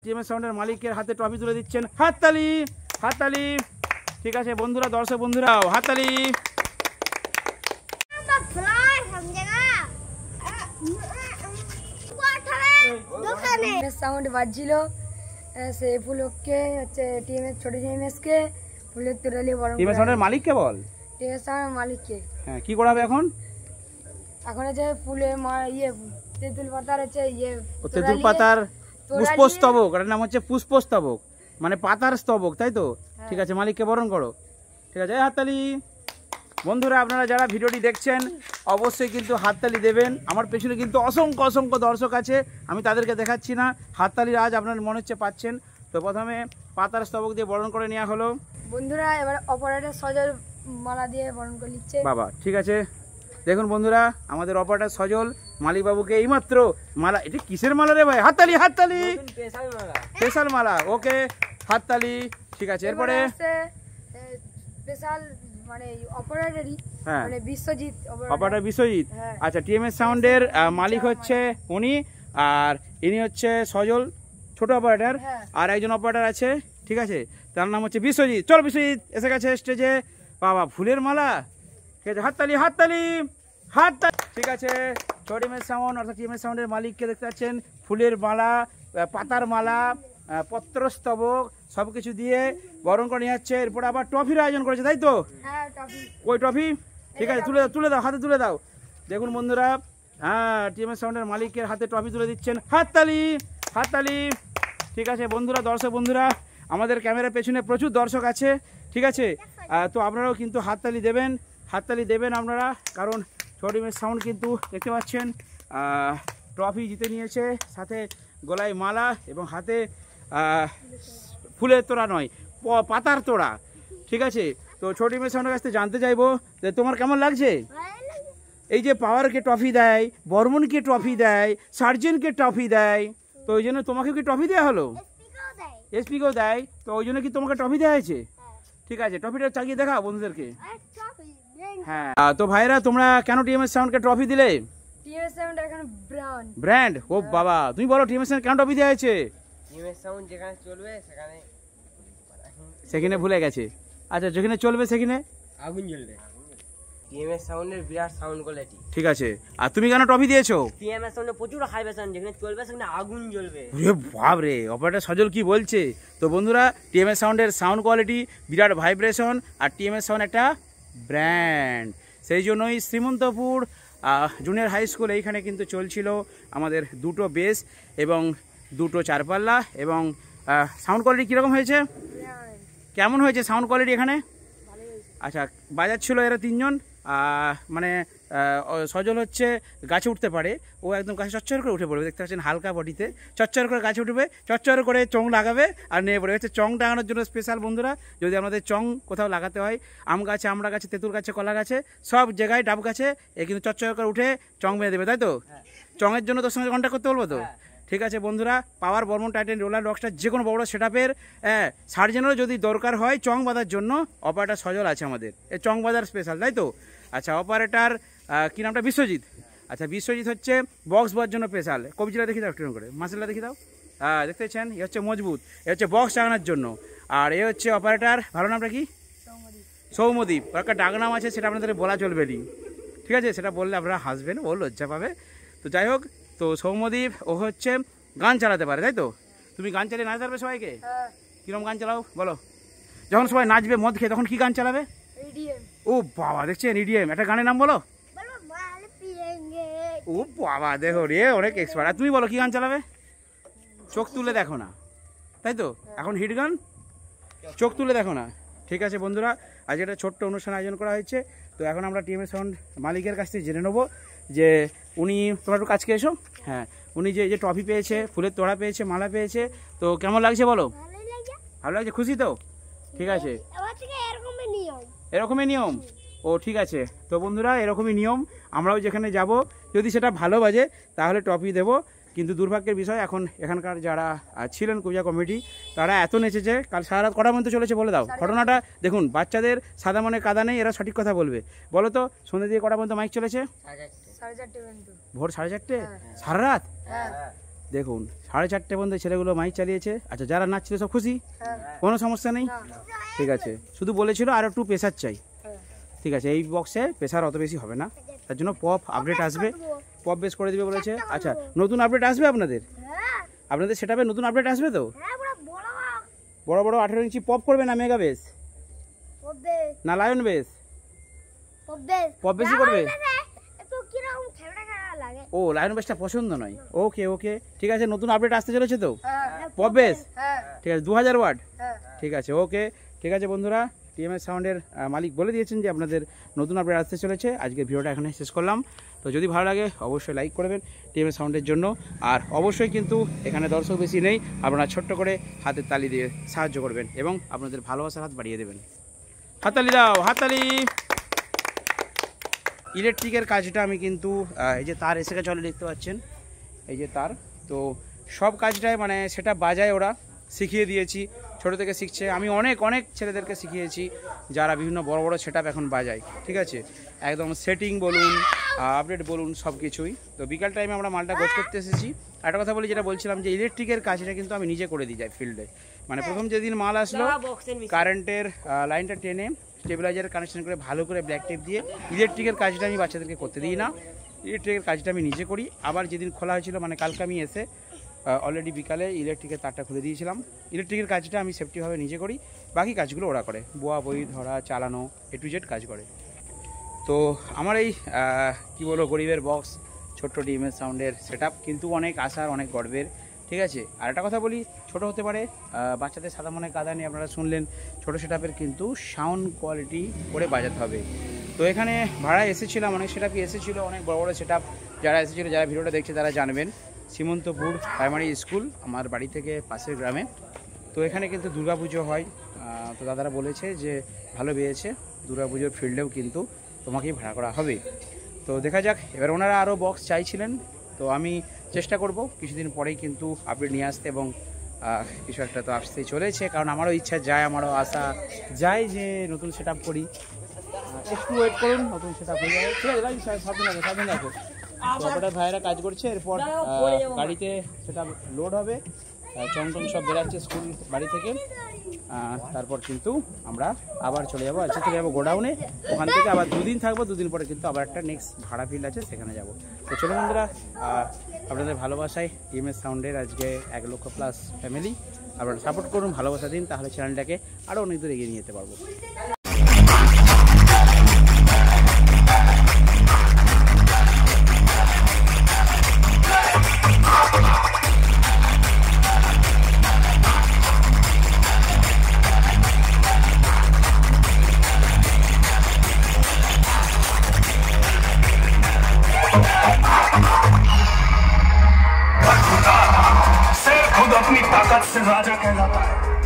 TMS সাউন্ডের মালিকের হাতে ট্রফি তুলে দিচ্ছেন। হাততালি হাততালি। ঠিক আছে বন্ধুরা, দর্শক বন্ধুরাও হাততালি। সাউন্ড বাজছিল সে উপলক্ষে হচ্ছে টিএমএস ছোট টিএমএসকে ফুলের তোড়ালি বরণ টিএমএস সাউন্ডের মালিককে বল। টিএমএস সাউন্ডের মালিককে হ্যাঁ, কি করা হবে এখন? এখন হচ্ছে ফুলে তেঁতুল পাতার হচ্ছে তেঁতুল পাতার পুষ্পস্তবক, এটার নাম হচ্ছে পুষ্পস্তবক, মানে পাতার স্তবক, তাই তো? ঠিক আছে, মালিককে বরণ করো। ঠিক আছে, হাততালি। বন্ধুরা, আপনারা যারা ভিডিওটি দেখছেন অবশ্যই কিন্তু হাততালি দেবেন। আমার পেছনে কিন্তু অসংখ্য অসংখ্য দর্শক আছে, আমি তাদেরকে দেখাচ্ছি না। হাততালির আজ আপনার মনে হচ্ছে পাচ্ছেন। তো প্রথমে পাতার স্তবক দিয়ে বরণ করে নেওয়া হলো। বন্ধুরা এবার অপারেটর সজল মালা দিয়ে বরণ করে নিচ্ছে বাবা। ঠিক আছে, দেখুন বন্ধুরা, আমাদের অপারেটর সজল মালিকবাবুকে এইমাত্র মালা, এটা কিসের মালা রে ভাই? হাততালি হাততালি। স্পেশাল মালা, ওকে, হাততালি। ঠিক আছে, এরপরে স্পেশাল মানে অপারেটরই, মানে বিশ্বজিৎ অপারেটর বিশ্বজিৎ। আচ্ছা, টিএমএস সাউন্ডের মালিক হচ্ছে উনি, আর ইনি হচ্ছে সজল ছোট অপারেটর, আর একজন অপারেটর আছে, ঠিক আছে, তার নাম হচ্ছে বিশ্বজিৎ। চল বিশ্বজিৎ এসে গেছে স্টেজে। বাবা, ফুলের মালা। ঠিক আছে, হাততালি হাততালি হাততালি। ঠিক আছে, টিএমএস সাউন্ড অর্থাৎ টিএমএস সাউন্ডের মালিককে দেখতে পাচ্ছেন ফুলের মালা, পাতার মালা, পত্রস্তবক সবকিছু দিয়ে বরণ করে নিয়ে যাচ্ছে। এরপর আবার ট্রফির আয়োজন করেছে, তাই তো? ওই ট্রফি, ঠিক আছে, তুলে দাও, হাতে তুলে দাও। দেখুন বন্ধুরা, হ্যাঁ, টিএমএস সাউন্ডের মালিকের হাতে ট্রফি তুলে দিচ্ছেন। হাততালি হাততালি। ঠিক আছে বন্ধুরা, দর্শক বন্ধুরা, আমাদের ক্যামেরার পেছনে প্রচুর দর্শক আছে, ঠিক আছে, তো আপনারাও কিন্তু হাততালি দেবেন আপনারা, কারণ টিএমএস সাউন্ড কিন্তু দেখতে পাচ্ছেন ট্রফি জিতে নিয়েছে, সাথে গলায় মালা এবং হাতে ফুলের তোড়া নয়, পাতার তোড়া। ঠিক আছে, তো টিএমএস সাউন্ডের কাছ থেকে জানতে চাইবো যে তোমার কেমন লাগছে? এই যে পাওয়ারকে ট্রফি দেয়, বর্মনকে ট্রফি দেয়, সার্জেনকে ট্রফি দেয়, তো ওই জন্য তোমাকে কি ট্রফি দেওয়া হলো? এসপিকেও দেয়, তো ওই জন্য কি তোমাকে ট্রফি দেওয়া হয়েছে? ঠিক আছে, ট্রফিটা চাগিয়ে দেখাও বন্ধুদেরকে। হ্যাঁ, তো ভাইরা, তোমরা কেন টিএমএস সাউন্ডকে ট্রফি দিলে? টিএমএস সাউন্ড এখন ব্র্যান্ড। ও বাবা, তুমি বলো টিএমএস সাউন্ড কেন ট্রফি দেওয়া হয়েছে? টিএমএস সাউন্ড যেখানে চলবে সেখানে ভুলে গেছে। আচ্ছা, যেখানে চলবে সেখানে আগুন জ্বলবে। টিএমএস সাউন্ডের বিরাট সাউন্ড কোয়ালিটি। ঠিক আছে, আর তুমি কেন ট্রফি দিয়েছো? টিএমএস সাউন্ডে প্রচুর হাই ভাইব্রেশন, যেখানে চলবে সেখানে আগুন জ্বলবে। ওরে বাপ রে, অপারেটর সজল কি বলছে? তো বন্ধুরা, টিএমএস সাউন্ডের সাউন্ড কোয়ালিটি, বিরাট ভাইব্রেশন, আর টিএমএস সাউন্ড একটা ব্র্যান্ড। সেই জন্যই শ্রীমন্তপুর জুনিয়র হাই স্কুল এইখানে কিন্তু চলছিল আমাদের দুটো বেস এবং দুটো চারপাল্লা। এবং সাউন্ড কোয়ালিটি কীরকম হয়েছে? কেমন হয়েছে সাউন্ড কোয়ালিটি এখানে? আচ্ছা, বাজাচ্ছিল এরা তিনজন, মানে সজল হচ্ছে গাছে উঠতে পারে, ও একদম গাছে চচ্চর করে উঠে পড়বে, দেখতে পাচ্ছেন হালকা বডিতে চচ্চর করে গাছে উঠবে, চচ্চর করে চং লাগাবে আর নিয়ে পড়বে। হচ্ছে চং টাঙানোর জন্য স্পেশাল বন্ধুরা, যদি আমাদের চং কোথাও লাগাতে হয়, আম গাছে, আমড়া গাছে, তেঁতুল গাছে, কলা গাছে, সব জায়গায়, ডাব গাছে, এ কিন্তু চচ্চর করে উঠে চং বেঁধে দেবে, তাই তো? চঙের জন্য তোর সঙ্গে কন্ট্যাক্ট করতে বলবো তো? ঠিক আছে বন্ধুরা, পাওয়ার, বর্মন, টাইটেন, রোলার, রকস্টার, যে কোনো বড় সেটআপের সার্জেনেরও যদি দরকার হয় চং বাঁধার জন্য, অপারেটর সজল আছে আমাদের, এই চং বাঁধার স্পেশাল, তাই তো? আচ্ছা, অপারেটর কি নামটা? বিশ্বজিৎ। আচ্ছা, বিশ্বজিৎ হচ্ছে বক্স বাজার জন্য স্পেশাল। কবিচিলা দেখি দাও, একটু করে মাসেলা দেখি দাও। দেখতে পাচ্ছেন, এ হচ্ছে মজবুত, এ হচ্ছে বক্স টাঙানোর জন্য। আর এ হচ্ছে অপারেটর, ভালো নামটা কি? সৌমদীপ। ওর একটা ডাক নাম আছে, সেটা আপনাদের বলা চলবে নি, ঠিক আছে? সেটা বললে আপনারা হাসবেন, ও লজ্জা পাবে। তো যাই হোক, তো সৌমদীপ ও হচ্ছে গান চালাতে পারে, তাই তো? তুমি গান চালিয়ে নাচতে পারবে সবাইকে? কিরকম গান চালাও বলো? যখন সবাই নাচবে মদ খেয়ে, তখন কি গান চালাবে? ও বাবা, দেখছেন, ইডিএম। একটা গানের নাম বলো। ও বাবা, দেখো রে, অনেক এক্সপার্ট। আর তুমি বলো কি গান চালাবে? চোখ তুলে দেখো না, তাই তো? এখন হিট গান, চোখ তুলে দেখো না। ঠিক আছে বন্ধুরা, আজ একটা ছোট্ট অনুষ্ঠান আয়োজন করা হয়েছে। তো এখন আমরা টিএমএস সাউন্ড মালিকের কাছ থেকে জেনে নেবো যে উনি, তোমরা একটু কাছকে এসো, হ্যাঁ, উনি যে ট্রফি পেয়েছে, ফুলের তোড়া পেয়েছে, মালা পেয়েছে, তো কেমন লাগছে বলো? ভালো লাগছে, খুশি তো? ঠিক আছে, এরকমই নিয়ম। ও ঠিক আছে, তো বন্ধুরা, এরকমই নিয়ম। আমরাও যেখানে যাব, যদি সেটা ভালো বাজে তাহলে ট্রফি দেবো। কিন্তু দুর্ভাগ্যের বিষয়, এখন এখানকার যারা ছিলেন পূজা কমিটি, তারা এত নেচেছে, কাল সারা রাত কটা পর্যন্ত চলেছে বলে দাও ঘটনাটা। দেখুন, বাচ্চাদের সাদা মনে কাদা নেই, এরা সঠিক কথা বলবে। বলো তো, সন্ধ্যে দিয়ে কটা পর্যন্ত মাইক চলেছে? ভোর 4:30, সারা রাত। দেখুন 4:30 পর্যন্ত ছেলেগুলো মাইক চালিয়েছে। আচ্ছা, যারা নাচছিল সব খুশি, হ্যাঁ কোনো সমস্যা নেই? না ঠিক আছে, শুধু বলেছিল আর একটু প্রেশার চাই। হ্যাঁ ঠিক আছে, এই বক্সে প্রেশার অত বেশি হবে না, তার জন্য পপ আপডেট আসবে, পপ বেস করে দিবে বলেছে। আচ্ছা, নতুন আপডেট আসবে আপনাদের? হ্যাঁ আপনাদের সেটাপে নতুন আপডেট আসবে তো? হ্যাঁ পুরো বড় বড় বড় 18 ইঞ্চি পপ করবে না মেগা বেস পবে না লায়ন বেস? পবে পপ বেশি করবে? একটু কিরকম খেলা খেলা লাগে। ও, লায়ন বেসটা পছন্দ নয়। ওকে ওকে, ঠিক আছে, নতুন আপডেট আসতে চলেছে তো? হ্যাঁ পপ বেস, হ্যাঁ ঠিক আছে, 2000 ওয়াট। হ্যাঁ ঠিক আছে, ওকে। ঠিক আছে বন্ধুরা, টিএমএস সাউন্ডের মালিক বলে দিয়েছেন যে আপনাদের নতুন আপডেট আসতে চলেছে। আজকের ভিডিওটা এখানে শেষ করলাম। তো যদি ভালো লাগে অবশ্যই লাইক করবেন টিএমএস সাউন্ডের জন্য। আর অবশ্যই কিন্তু এখানে দর্শক বেশি নেই, আপনারা ছোট্ট করে হাতের তালি দিয়ে সাহায্য করবেন এবং আপনাদের ভালোবাসার হাত বাড়িয়ে দেবেন। হাততালি দাও, হাততালি। ইলেকট্রিকের কাজটা আমি কিন্তু এই যে তার এসে গেছে, দেখতে পাচ্ছেন এই যে তার, তো সব কাজটাই মানে সেটা বাজায় ওরা, শিখিয়ে দিয়েছি, ছোটো থেকে শিখছে। আমি অনেক অনেক ছেলেদেরকে শিখিয়েছি যারা বিভিন্ন বড় বড় সেটআপ এখন বাজায়। ঠিক আছে, একদম সেটিং বলুন, আপডেট বলুন, সব কিছুই। তো বিকাল টাইমে আমরা মালটা গোছ করতে এসেছি। একটা কথা বলি, যেটা বলছিলাম যে ইলেকট্রিকের কাজটা কিন্তু আমি নিজে করে দিয়ে যাই ফিল্ডে। মানে প্রথম যেদিন মাল আসলো, কারেন্টের লাইনটা টেনে স্টেবিলাইজার কানেকশন করে ভালো করে ব্ল্যাক টেপ দিয়ে ইলেকট্রিকের কাজটা আমি বাচ্চাদেরকে করতে দিই না, ইলেকট্রিকের কাজটা আমি নিজে করি। আবার যেদিন খোলা হয়েছিল, মানে কালকে আমি এসে অলরেডি বিকালে ইলেকট্রিকের তারটা খুলে দিয়েছিলাম। ইলেকট্রিকের কাজটা আমি সেফটিভাবে নিজে করি, বাকি কাজগুলো ওরা করে, বোয়া বই ধরা, চালানো, এ টু জেড কাজ করে। তো আমার এই কী বলবো, গরিবের বক্স ছোট্ট টিএমএস সাউন্ডের সেটআপ কিন্তু অনেক আশার, অনেক গর্বের। ঠিক আছে, আর একটা কথা বলি, ছোট হতে পারে, বাচ্চাদের সাদা মনে কাদা নিয়ে আপনারা শুনলেন, ছোটো সেটআপের কিন্তু সাউন্ড কোয়ালিটি করে বাজাতে হবে। তো এখানে ভাড়া এসেছিলাম, অনেক সেটআপই এসেছিলো, অনেক বড় বড় সেটআপ যারা এসেছিলো, যারা ভিডিওটা দেখছে তারা জানবেন। সীমন্তপুর প্রাইমারি স্কুল আমার বাড়ি থেকে পাশের গ্রামে। তো এখানে কিন্তু দুর্গাপুজো হয়, তো দাদারা বলেছে যে ভালো পেয়েছে, দুর্গাপুজোর ফিল্ডেও কিন্তু তোমাকেই ভাড়া করা হবে। তো দেখা যাক, এবার ওনারা আরও বক্স চাইছিলেন, তো আমি চেষ্টা করব কিছুদিন পরেই কিন্তু আপডেট নিয়ে আসতে, এবং কিছু একটা তো আসতেই চলেছে, কারণ আমারও ইচ্ছা যায়, আমারও আশা যায় যে নতুন সেটআপ করি। একটু ওয়েট করুন, নতুন সেটআপ হয়ে যাবে। ঠিক আছে, সাবধান রাখো। তো অপারেটর ভাইয়েরা কাজ করছে, এরপর গাড়িতে সেটা লোড হবে, চমচম সব বেরাচ্ছে স্কুল বাড়ি থেকে। তারপর কিন্তু আমরা আবার চলে যাবো, আজকে চলে যাবো গোডাউনে, ওখান থেকে আবার 2 দিন থাকবো, 2 দিন পরে কিন্তু আবার একটা নেক্সট ভাড়া ফিল্ড আছে, সেখানে যাব। তো চলো বন্ধুরা, আপনাদের ভালোবাসায় টিএমএস সাউন্ডের আজকে 1 লক্ষ প্লাস ফ্যামিলি, আপনারা সাপোর্ট করুন, ভালোবাসা দিন, তাহলে চ্যানেলটাকে আরও অনেক দূর এগিয়ে নিয়ে যেতে পারবো। खुद अपनी ताकत से राजा कहलाता है।